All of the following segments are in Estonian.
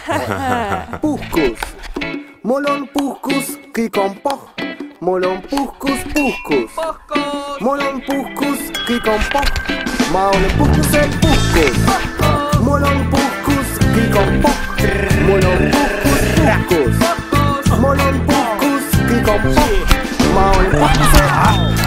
Puhkus, mul on puhkus, kõik on pohh. Mul on puhkus, puhkus. Mul on puhkus, kõik on pohh. Ma olen puhkusel puhkus. Mul on puhkus, kõik on pohh. Mul on puhkus, puhkus. Mul on puhkus, kõik on pohh. Ma olen puhkusel.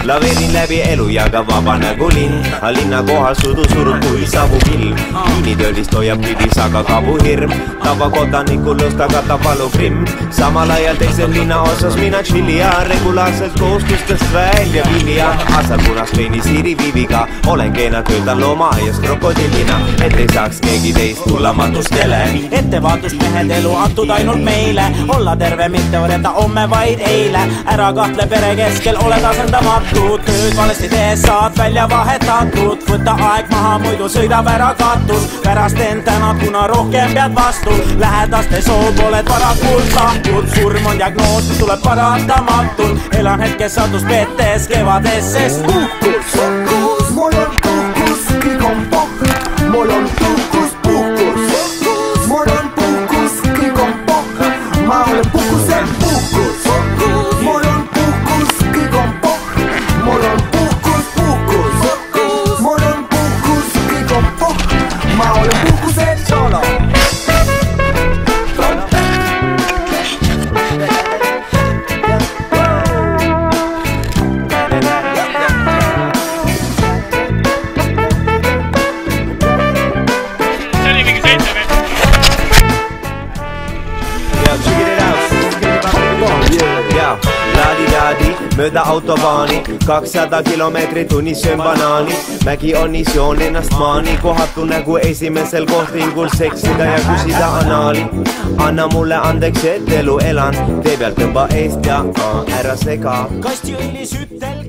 Laveerin läbi elu ja ka vaba nagu linn. Linna kohal sudu surub kui saabub ilm. Liinitöölist hoiab pidis aga kabu hirm. Tavakodaniku lõust aga ta valukrimm. Samal ajal teisel linna osas mina chillija. Regulaarselt koostustest välja vilja. Asal punas veini siiri viiviga. Olen keena töötan loomaaias krokodillina. Et ei saaks keegi teist tulla matustele. Ettevaatust mehed elu antud ainult meile. Olla terve, mitte oleta homme vaid eile. Ära kahtle pere keskel, oled asendamatu. Tööd valesti tees saad välja vahetatud. Võta aeg maha, muidu sõidab ära katus. Pärast end tänad, kuna rohkem pead vastu. Lähedaste soov oled varakult lahtud. Surm on diagnoos, mis tuleb parandamatult. Elan hetkes satus pettes kevades, sest puhkus, puhkus. Mul on puhkus, kõik on pohh. Mul on puhkus, puhkus. Mul on puhkus, kõik on pohh. Ma olen puhkusel puhkus. Mul on puhkus, kõik on pohh. Mul on puhkus, puhkus. Mul on puhkus, kõik on pohh. Ma olen puhkusel solo. Mööda autobaani, 200 kilomeetrit tunnis söön banaani. Mägi on isioon ennast maani, kohatu nägu esimesel kohtingul seksida ja küsida anaali. Anna mulle andeks, et elu elan, tee pealt tõmba eest ja ära sega. Kastiõli sütel